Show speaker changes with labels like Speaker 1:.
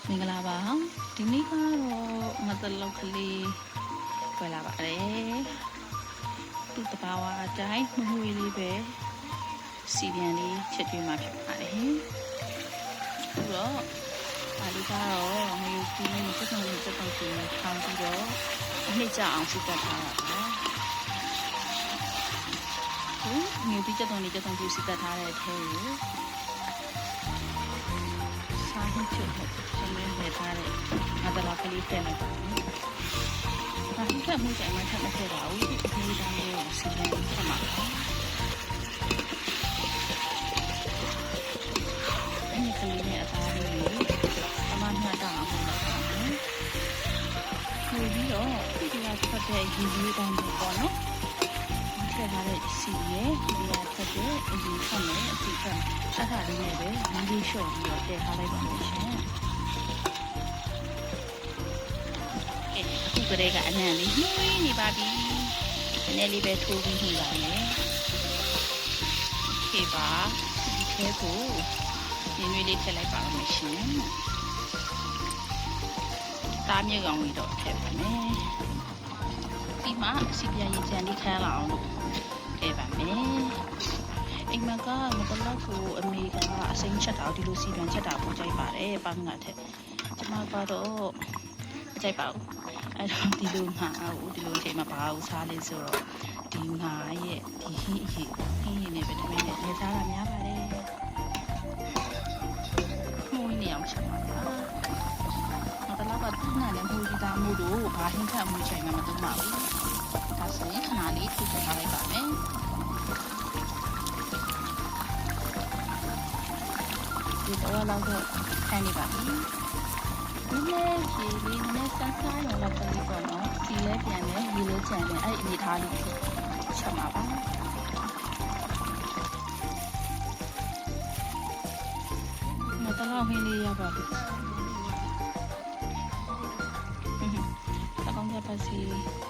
Speaker 1: မင်္ဂလာပါဒီနေ့ကတော့ငါတလောက်ကလေးဝယ်လာပါတယ်သူ့တဘာဝအတိုင်းမမွေလေးပဲစီပြန်လေးချက်ကျွေးမှဖြစ်ပါတယ်အခုတော့ဒါလေးကတော့ငရုတ်ကြီးနဲ့စက်စုံလေးစက်စုံကြီးနဲ့ထောင်းပြီးတော့အနှစ်ကျအောင်စီတက်ထားတာပါငရုတ်ကြီးစက်စုံလေးစက်စုံကြီးစီတက်ထားတဲ့အထဲကိုစားဟင်းချုပ်သမင်းထည့်ထားတဲ့ငါတလောက်ကလေးထည့်လိုက်ပါမယ်။ဒါဟိထက်မှုကြိုင်မှထပ်မထည့်ပါဘူး။ဒီတိုင်းလေးကိုစီစဉ်ထည့်မှာပါ။အဲ့ဒီကလေးနဲ့အသားလေးကိုအမနှတ်တောင်းအောင်လုပ်ပါမယ်။ပြီးတော့ဒီကထွက်တဲ့ရေကြီးတိုင်းပေါ့နော်။ထည့်ထားတဲ့စီရဲ့ဒီကထွက်တဲ့အရင်ထွက်မယ်အစီထွက်အဲ့ဒါလေးနဲ့ပဲမီးလေးလျှော့ပြီးတော့ထည့်ထားလိုက်ပါမယ်ရှင်။အခုကလေးကအနံ့လေးနှွေးနေပါပြီ။နည်းနည်းလေးပဲထိုးပြီးနှိပါမယ်။ခေပါဒီခဲကိုရင်းနှွေးလေးထည့်လိုက်ပါမယ်ရှင်။သားမြေကောင်လေးတော့ထည့်ပါမယ်။ဒီမှာစီပြန်ရည်ကြံလေးခမ်းလာအောင်လို့ထည့်ပါမယ်။အိမ်မကမတလောက်ကိုအမေကအစိမ်းချက်တာဒီလိုစီပြန်ချက်တာပိုကြိုက်ပါတယ်ပန်းငါထက်ကျမကတော့မကြိုက်ပါဘူးအဲ့တော့ဒီလိုငါဒီလိုအချိန်မှာဘာလို့စားလဲဆိုတော့ဒီငါရဲ့ဒီဟင်းအရေးနဲ့ပဲတမင်နဲ့နေစားတာများပါတယ်မှုန်းနေအောင်ချက်ပါလားမတလောက်ကတူးနာနဲ့မှုကြီးသားမှုတို့ဘာဟင်းခတ်မှုချိန်မှမတူပါဘူးဒါဆိုရင်ခဏလေးထည့်ထားလိုက်ပါမယ်ဒီတော့လောက်တော့ခိုင်းနေပါပြီ။ဒီနေ့ရေလေးနဲ့စမ်းစားရတော့ကလေးပေါ့နော်။ဒီလဲပြန်လဲရေလေးချန်တယ်အဲ့အနေထားလေးချက်မှာပါ။မတော်ဟင်းလေးရပါပြီ။အကောင်းကြပါစေ။